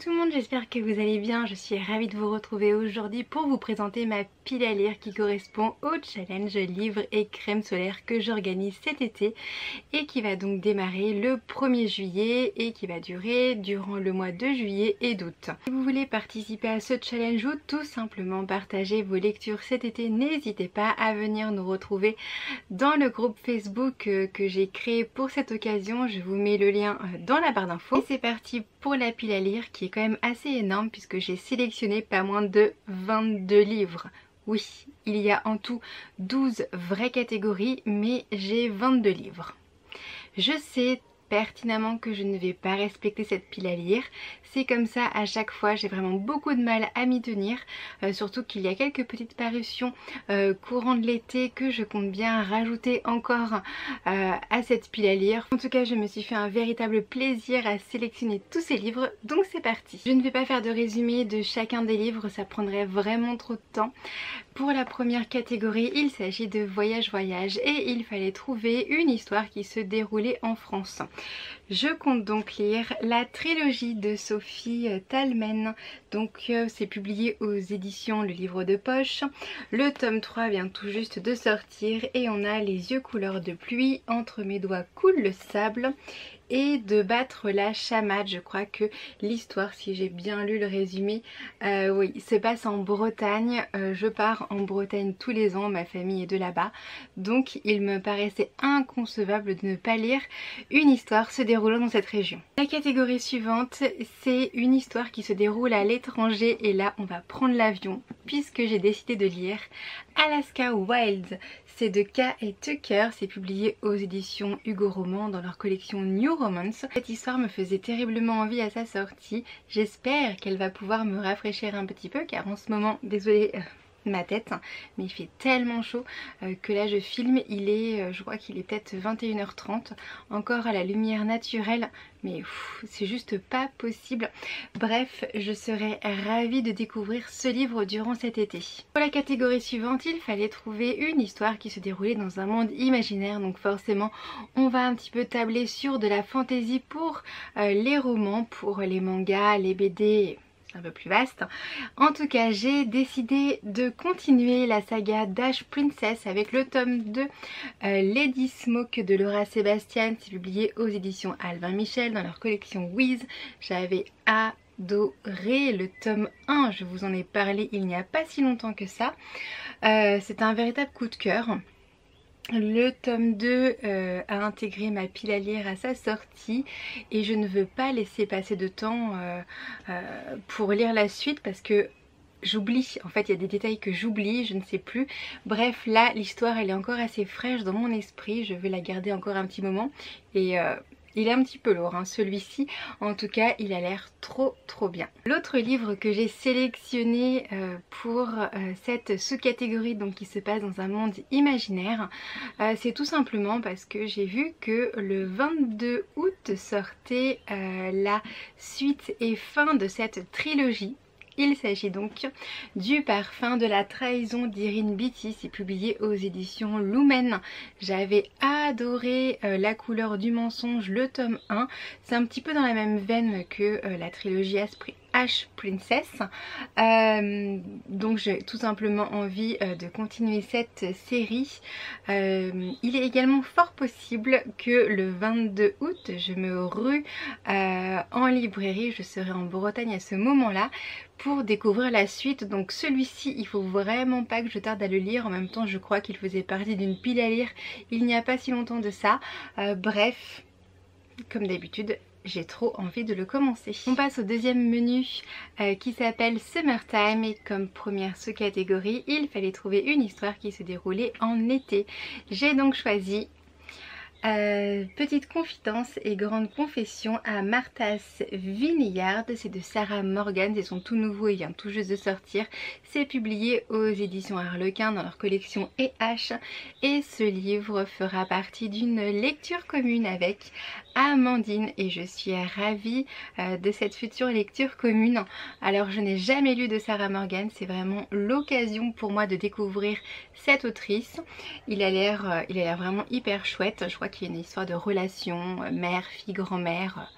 tout le monde, j'espère que vous allez bien. Je suis ravie de vous retrouver aujourd'hui pour vous présenter ma pile à lire qui correspond au challenge livres et crème solaire que j'organise cet été et qui va donc démarrer le 1er juillet et qui va durer durant le mois de juillet et d'août. Si vous voulez participer à ce challenge ou tout simplement partager vos lectures cet été, n'hésitez pas à venir nous retrouver dans le groupe Facebook que j'ai créé pour cette occasion. Je vous mets le lien dans la barre d'infos. Et c'est parti pour la pile à lire qui est quand même assez énorme puisque j'ai sélectionné pas moins de 22 livres. Oui, il y a en tout 12 vraies catégories, mais j'ai 22 livres. Je sais pertinemment que je ne vais pas respecter cette pile à lire. C'est comme ça à chaque fois, j'ai vraiment beaucoup de mal à m'y tenir, surtout qu'il y a quelques petites parutions courant de l'été que je compte bien rajouter encore à cette pile à lire. En tout cas, je me suis fait un véritable plaisir à sélectionner tous ces livres, donc c'est parti. Je ne vais pas faire de résumé de chacun des livres, ça prendrait vraiment trop de temps. Pour la première catégorie, il s'agit de Voyage et il fallait trouver une histoire qui se déroulait en France. Je compte donc lire la trilogie de Sophie Talmen. Donc c'est publié aux éditions Le Livre de Poche. Le tome 3 vient tout juste de sortir et on a Les yeux couleur de pluie, Entre mes doigts coule le sable et De battre la chamade. Je crois que l'histoire, si j'ai bien lu le résumé, oui, se passe en Bretagne. Je pars en Bretagne tous les ans, ma famille est de là-bas. Donc il me paraissait inconcevable de ne pas lire une histoire se déroulant dans cette région. La catégorie suivante, c'est une histoire qui se déroule à l'étranger et là on va prendre l'avion puisque j'ai décidé de lire Alaska Wild. C'est de K et Tucker, c'est publié aux éditions Hugo Roman dans leur collection New Romance. Cette histoire me faisait terriblement envie à sa sortie. J'espère qu'elle va pouvoir me rafraîchir un petit peu car en ce moment, désolée ma tête, mais il fait tellement chaud que là je filme, il est, je crois qu'il est peut-être 21h30, encore à la lumière naturelle, mais c'est juste pas possible. Bref, je serais ravie de découvrir ce livre durant cet été. Pour la catégorie suivante, il fallait trouver une histoire qui se déroulait dans un monde imaginaire, donc forcément on va un petit peu tabler sur de la fantaisie pour les romans, pour les mangas, les BD, un peu plus vaste. En tout cas, j'ai décidé de continuer la saga d'Ash Princess avec le tome 2 Lady Smoke de Laura Sébastien. C'est publié aux éditions Albin Michel dans leur collection Wiz. J'avais adoré le tome 1, je vous en ai parlé il n'y a pas si longtemps que ça. C'est un véritable coup de cœur. Le tome 2 a intégré ma pile à lire à sa sortie et je ne veux pas laisser passer de temps pour lire la suite parce que j'oublie, en fait il y a des détails que j'oublie, je ne sais plus. Bref, là l'histoire elle est encore assez fraîche dans mon esprit, je veux la garder encore un petit moment et il est un petit peu lourd, hein, celui-ci. En tout cas, il a l'air trop bien. L'autre livre que j'ai sélectionné pour cette sous-catégorie, donc qui se passe dans un monde imaginaire, c'est tout simplement parce que j'ai vu que le 22 août sortait la suite et fin de cette trilogie. Il s'agit donc du parfum de la trahison d'Irene Beatty, c'est publié aux éditions Lumen. J'avais adoré La couleur du mensonge, le tome 1. C'est un petit peu dans la même veine que la trilogie Ash Princess. Donc j'ai tout simplement envie de continuer cette série. Il est également fort possible que le 22 août, je me rue en librairie. Je serai en Bretagne à ce moment-là pour découvrir la suite. Donc celui-ci, il faut vraiment pas que je tarde à le lire. En même temps, je crois qu'il faisait partie d'une pile à lire il n'y a pas si longtemps de ça. Bref, comme d'habitude, j'ai trop envie de le commencer. On passe au deuxième menu qui s'appelle Summertime et comme première sous-catégorie, il fallait trouver une histoire qui se déroulait en été. J'ai donc choisi Petite confidence et grande confession à Martha's Vineyard. C'est de Sarah Morgan, c'est son tout nouveau, il vient tout juste de sortir. C'est publié aux éditions Harlequin dans leur collection EH et ce livre fera partie d'une lecture commune avec Amandine et je suis ravie de cette future lecture commune. Alors je n'ai jamais lu de Sarah Morgan, c'est vraiment l'occasion pour moi de découvrir cette autrice. Il a l'air vraiment hyper chouette. Je crois qu'il y a une histoire de relation mère, fille, grand-mère.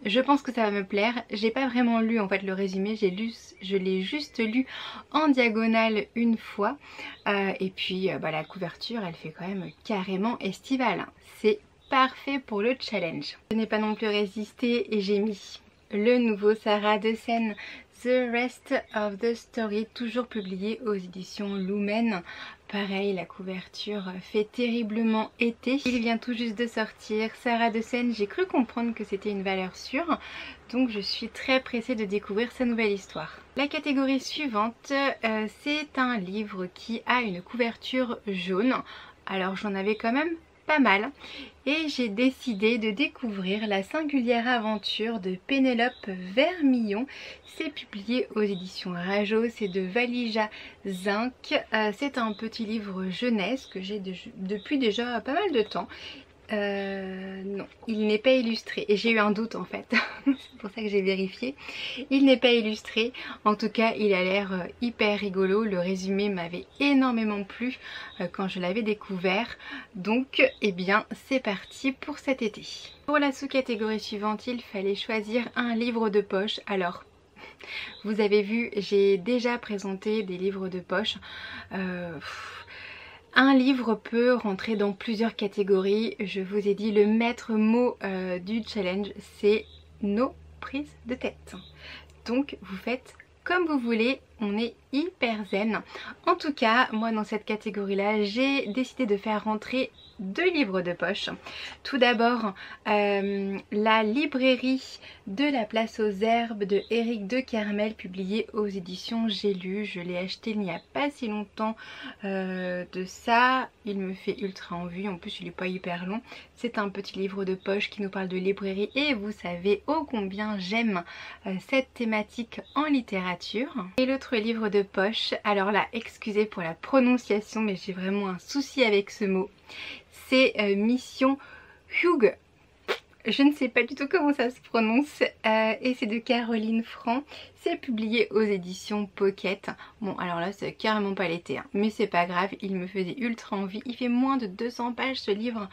Je pense que ça va me plaire. J'ai pas vraiment lu en fait le résumé, je l'ai juste lu en diagonale une fois. Et puis la couverture elle fait quand même carrément estivale. C'est parfait pour le challenge. Je n'ai pas non plus résisté et j'ai mis le nouveau Sarah Dessen, The Rest of the Story, toujours publié aux éditions Lumen. Pareil, la couverture fait terriblement été. Il vient tout juste de sortir. Sarah Dessen, j'ai cru comprendre que c'était une valeur sûre. Donc je suis très pressée de découvrir sa nouvelle histoire. La catégorie suivante, c'est un livre qui a une couverture jaune. Alors j'en avais quand même pas mal et j'ai décidé de découvrir La singulière aventure de Pénélope Vermillon. C'est publié aux éditions Rajo, c'est de Valija Zinc. C'est un petit livre jeunesse que j'ai depuis déjà pas mal de temps. Non, il n'est pas illustré et j'ai eu un doute en fait, c'est pour ça que j'ai vérifié. Il n'est pas illustré, en tout cas il a l'air hyper rigolo. Le résumé m'avait énormément plu quand je l'avais découvert, donc eh bien c'est parti pour cet été. Pour la sous-catégorie suivante, il fallait choisir un livre de poche. Alors vous avez vu, j'ai déjà présenté des livres de poche. Un livre peut rentrer dans plusieurs catégories. Je vous ai dit, le maître mot du challenge, c'est nos prises de tête. Donc vous faites comme vous voulez, on est hyper zen. En tout cas, moi dans cette catégorie-là, j'ai décidé de faire rentrer 2 livres de poche. Tout d'abord, La librairie de la place aux herbes de Éric de Kermel, publié aux éditions J'ai lu. Je l'ai acheté il n'y a pas si longtemps de ça. Il me fait ultra envie, en plus il n'est pas hyper long. C'est un petit livre de poche qui nous parle de librairie et vous savez ô combien j'aime cette thématique en littérature. Et l'autre livre de poche, alors là excusez pour la prononciation mais j'ai vraiment un souci avec ce mot. C'est Mission Hugh. Je ne sais pas du tout comment ça se prononce et c'est de Caroline Franc. C'est publié aux éditions Pocket. Bon alors là c'est carrément pas l'été hein, mais c'est pas grave, il me faisait ultra envie. Il fait moins de 200 pages ce livre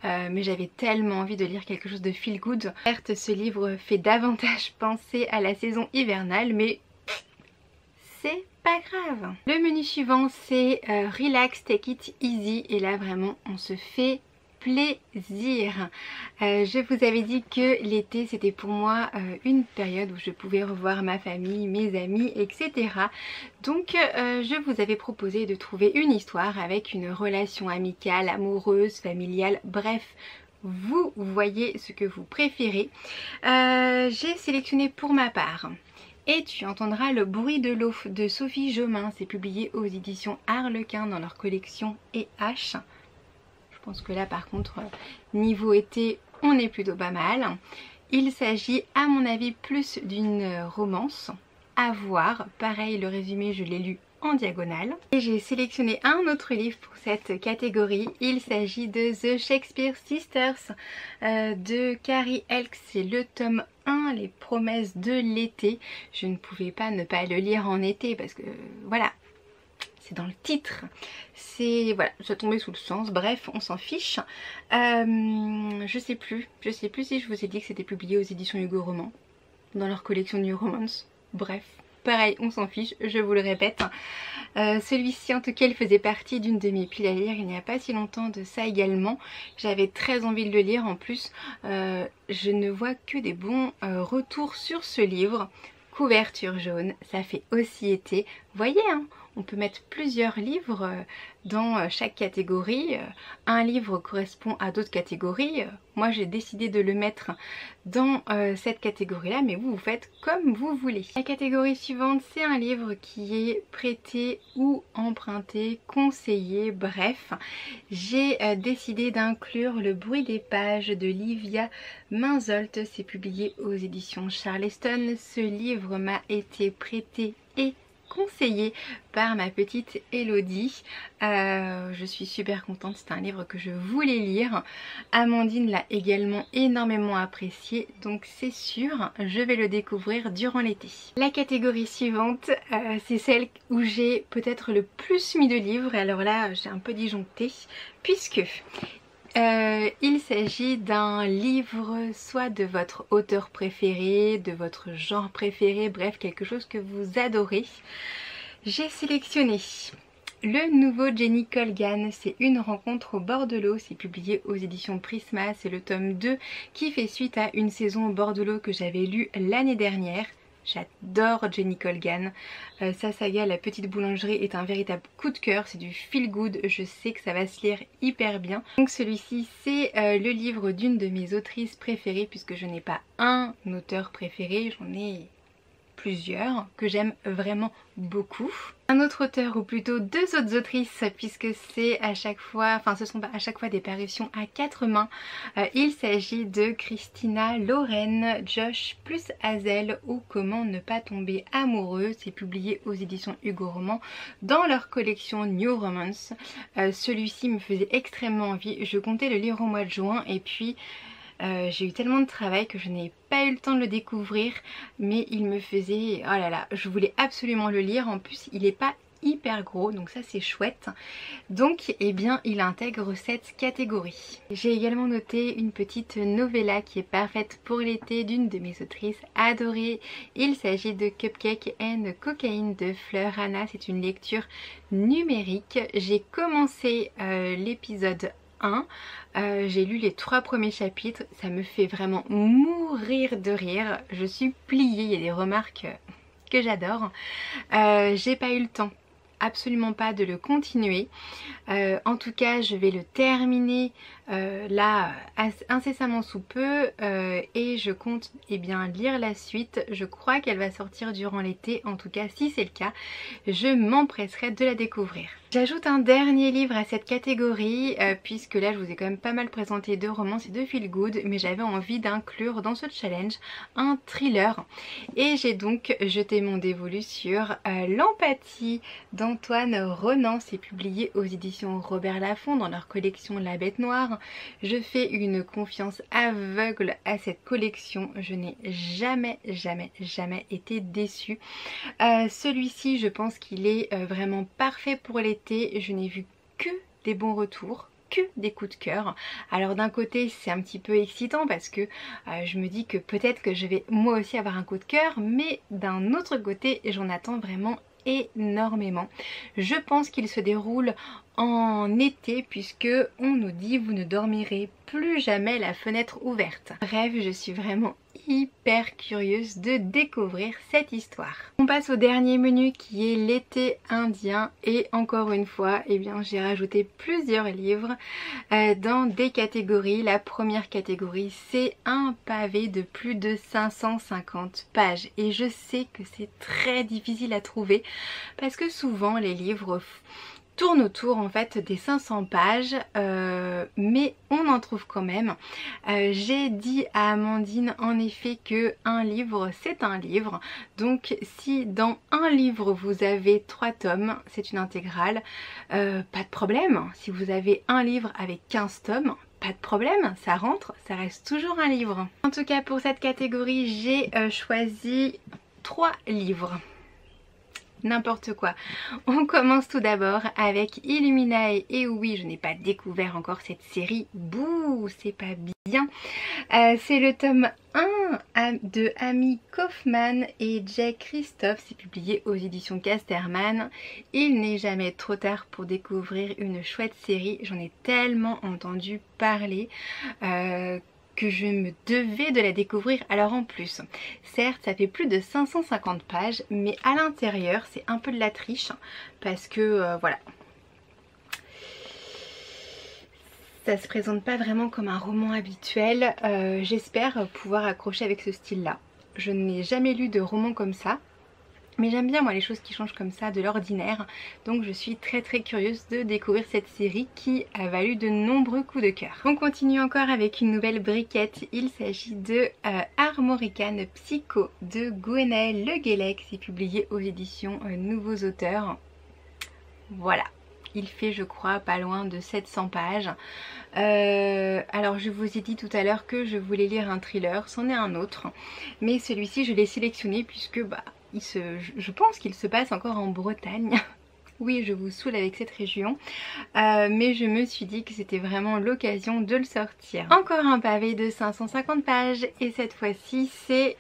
mais j'avais tellement envie de lire quelque chose de feel good. Certes ce livre fait davantage penser à la saison hivernale mais c'est pas grave. Le menu suivant c'est Relax, Take It Easy et là vraiment on se fait plaisir. Je vous avais dit que l'été c'était pour moi une période où je pouvais revoir ma famille, mes amis, etc. Donc je vous avais proposé de trouver une histoire avec une relation amicale, amoureuse, familiale, bref. Vous voyez ce que vous préférez. J'ai sélectionné pour ma part Et tu entendras le bruit de l'eau de Sophie Jomain. C'est publié aux éditions Harlequin dans leur collection EH. Je pense que là par contre niveau été on est plutôt pas mal. Il s'agit à mon avis plus d'une romance à voir. Pareil le résumé je l'ai lu en diagonale. Et j'ai sélectionné un autre livre pour cette catégorie. Il s'agit de The Shakespeare Sisters de Carrie Elks. C'est le tome 1, les promesses de l'été. Je ne pouvais pas ne pas le lire en été parce que voilà, c'est dans le titre. C'est voilà, ça tombait sous le sens. Bref, on s'en fiche. Je sais plus si je vous ai dit que c'était publié aux éditions Hugo Roman dans leur collection New Romance. Bref. Pareil, on s'en fiche, je vous le répète. Celui-ci en tout cas il faisait partie d'une de mes piles à lire il n'y a pas si longtemps de ça également. J'avais très envie de le lire en plus. Je ne vois que des bons retours sur ce livre. Couverture jaune, ça fait aussi été. Vous voyez hein, on peut mettre plusieurs livres dans chaque catégorie. Un livre correspond à d'autres catégories. Moi j'ai décidé de le mettre dans cette catégorie là, mais vous faites comme vous voulez. La catégorie suivante c'est un livre qui est prêté ou emprunté, conseillé, bref. J'ai décidé d'inclure Le bruit des pages de Livia Minzolt. C'est publié aux éditions Charleston. Ce livre m'a été prêté et conseillé par ma petite Elodie. Je suis super contente, c'est un livre que je voulais lire. Amandine l'a également énormément apprécié, donc c'est sûr, je vais le découvrir durant l'été. La catégorie suivante, c'est celle où j'ai peut-être le plus mis de livres. Alors là, j'ai un peu disjoncté, puisque Il s'agit d'un livre soit de votre auteur préféré, de votre genre préféré, bref quelque chose que vous adorez. J'ai sélectionné le nouveau Jenny Colgan, c'est Une rencontre au bord de l'eau, c'est publié aux éditions Prisma, c'est le tome 2 qui fait suite à Une saison au bord de l'eau que j'avais lu l'année dernière. J'adore Jenny Colgan, sa saga La Petite Boulangerie est un véritable coup de cœur, c'est du feel good, je sais que ça va se lire hyper bien. Donc celui-ci c'est le livre d'une de mes autrices préférées puisque je n'ai pas un auteur préféré, j'en ai plusieurs que j'aime vraiment beaucoup. Un autre auteur ou plutôt deux autres autrices puisque c'est à chaque fois, enfin ce sont à chaque fois des parutions à quatre mains. Il s'agit de Christina Lauren, Josh plus Hazel ou Comment ne pas tomber amoureux. C'est publié aux éditions Hugo Roman dans leur collection New Romance. Celui-ci me faisait extrêmement envie. Je comptais le lire au mois de juin et puis j'ai eu tellement de travail que je n'ai pas eu le temps de le découvrir, mais il me faisait, oh là là, je voulais absolument le lire. En plus il n'est pas hyper gros, donc ça c'est chouette. Donc eh bien il intègre cette catégorie. J'ai également noté une petite novella qui est parfaite pour l'été d'une de mes autrices adorées. Il s'agit de Cupcake and Cocaine de Fleur Anna. C'est une lecture numérique. J'ai commencé l'épisode 1. J'ai lu les 3 premiers chapitres, ça me fait vraiment mourir de rire, je suis pliée, il y a des remarques que j'adore. J'ai pas eu le temps, absolument pas, de le continuer. En tout cas je vais le terminer là incessamment sous peu et je compte bien lire la suite. Je crois qu'elle va sortir durant l'été, en tout cas si c'est le cas je m'empresserai de la découvrir. J'ajoute un dernier livre à cette catégorie puisque là je vous ai quand même pas mal présenté de romances et de feel good, mais j'avais envie d'inclure dans ce challenge un thriller et j'ai donc jeté mon dévolu sur L'Empathie d'Antoine Renan. C'est publié aux éditions Robert Laffont dans leur collection La Bête Noire. Je fais une confiance aveugle à cette collection, je n'ai jamais été déçue. Celui-ci je pense qu'il est vraiment parfait pour l'été, je n'ai vu que des bons retours, que des coups de cœur. Alors d'un côté c'est un petit peu excitant parce que je me dis que peut-être que je vais moi aussi avoir un coup de cœur, mais d'un autre côté j'en attends vraiment énormément. Je pense qu'il se déroule en été puisque on nous dit vous ne dormirez plus jamais la fenêtre ouverte. Bref, je suis vraiment hyper curieuse de découvrir cette histoire. On passe au dernier menu qui est l'été indien et encore une fois eh bien j'ai rajouté plusieurs livres dans des catégories. La première catégorie c'est un pavé de plus de 550 pages et je sais que c'est très difficile à trouver parce que souvent les livres tourne autour en fait des 500 pages mais on en trouve quand même. J'ai dit à Amandine en effet que un livre c'est un livre, donc si dans un livre vous avez 3 tomes c'est une intégrale, pas de problème. Si vous avez un livre avec 15 tomes, pas de problème, ça rentre, ça reste toujours un livre. En tout cas pour cette catégorie j'ai choisi 3 livres. N'importe quoi. On commence tout d'abord avec Illuminae. Et oui, je n'ai pas découvert encore cette série. Bouh, c'est pas bien. C'est le tome 1 de Amy Kaufman et Jay Christophe. C'est publié aux éditions Casterman. Il n'est jamais trop tard pour découvrir une chouette série. J'en ai tellement entendu parler que je me devais de la découvrir. Alors en plus, certes ça fait plus de 550 pages, mais à l'intérieur c'est un peu de la triche parce que voilà, ça se présente pas vraiment comme un roman habituel. J'espère pouvoir accrocher avec ce style là. Je n'ai jamais lu de roman comme ça, mais j'aime bien moi les choses qui changent comme ça de l'ordinaire, donc je suis très curieuse de découvrir cette série qui a valu de nombreux coups de cœur. On continue encore avec une nouvelle briquette, il s'agit de Armorican Psycho de Gwenaël Le Guellec, c'est publié aux éditions Nouveaux Auteurs. Voilà. Il fait je crois pas loin de 700 pages. Alors je vous ai dit tout à l'heure que je voulais lire un thriller, c'en est un autre. Mais celui-ci je l'ai sélectionné puisque je pense qu'il se passe encore en Bretagne. Oui, je vous saoule avec cette région, mais je me suis dit que c'était vraiment l'occasion de le sortir. Encore un pavé de 550 pages et cette fois-ci c'est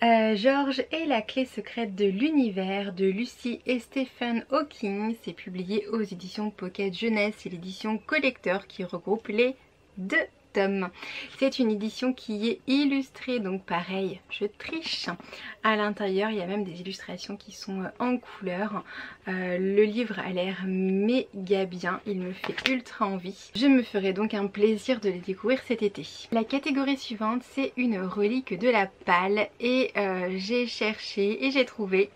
George et la clé secrète de l'univers de Lucy et Stephen Hawking. C'est publié aux éditions Pocket Jeunesse, c'est l'édition collector qui regroupe les 2 tomes. C'est une édition qui est illustrée, donc pareil, je triche. À l'intérieur, il y a même des illustrations qui sont en couleur. Le livre a l'air méga bien, il me fait ultra envie. Je me ferai donc un plaisir de les découvrir cet été. La catégorie suivante, c'est une relique de la palle et j'ai cherché et j'ai trouvé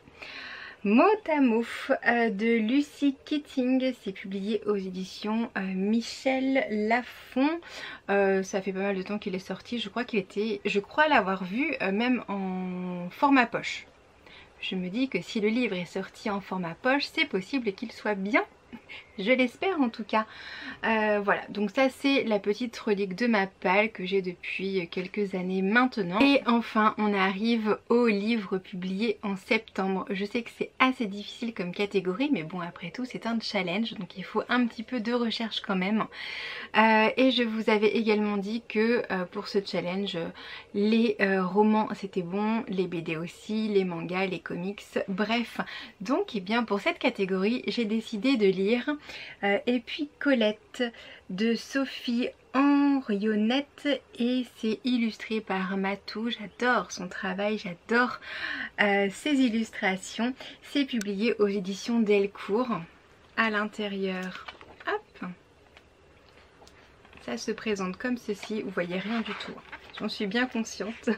Mot à mot de Lucy Keating, c'est publié aux éditions Michel Lafon. Ça fait pas mal de temps qu'il est sorti, je crois l'avoir vu même en format poche. Je me dis que si le livre est sorti en format poche, c'est possible qu'il soit bien. Je l'espère en tout cas. Voilà, donc ça c'est la petite relique de ma palle que j'ai depuis quelques années maintenant. Et enfin on arrive au livre publié en septembre. Je sais que c'est assez difficile comme catégorie, mais bon, après tout c'est un challenge, donc il faut un petit peu de recherche quand même. Et je vous avais également dit que pour ce challenge, les romans c'était bon, les BD aussi, les mangas, les comics, bref. Donc et bien pour cette catégorie j'ai décidé de lire Et puis Colette de Sophie Henrionnette et c'est illustré par Matou. J'adore son travail, j'adore ses illustrations. C'est publié aux éditions Delcourt. À l'intérieur, hop, ça se présente comme ceci. Vous voyez rien du tout, j'en suis bien consciente.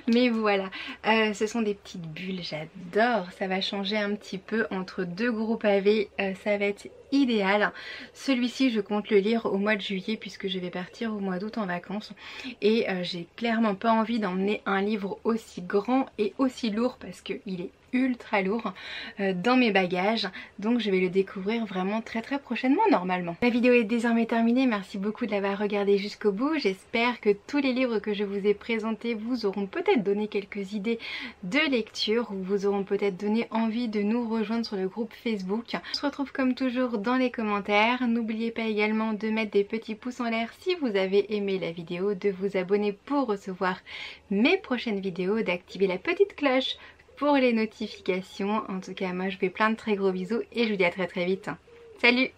Mais voilà, ce sont des petites bulles, j'adore. Ça va changer un petit peu entre 2 gros pavés, ça va être idéal. Celui-ci je compte le lire au mois de juillet puisque je vais partir au mois d'août en vacances. Et j'ai clairement pas envie d'emmener un livre aussi grand et aussi lourd parce qu'il est ultra lourd dans mes bagages, donc je vais le découvrir vraiment très prochainement normalement. La vidéo est désormais terminée, merci beaucoup de l'avoir regardée jusqu'au bout. J'espère que tous les livres que je vous ai présentés vous auront peut-être donné quelques idées de lecture ou vous auront peut-être donné envie de nous rejoindre sur le groupe Facebook. On se retrouve comme toujours dans les commentaires. N'oubliez pas également de mettre des petits pouces en l'air si vous avez aimé la vidéo, de vous abonner pour recevoir mes prochaines vidéos, d'activer la petite cloche pour les notifications. En tout cas moi je vous fais plein de très gros bisous et je vous dis à très vite. Salut!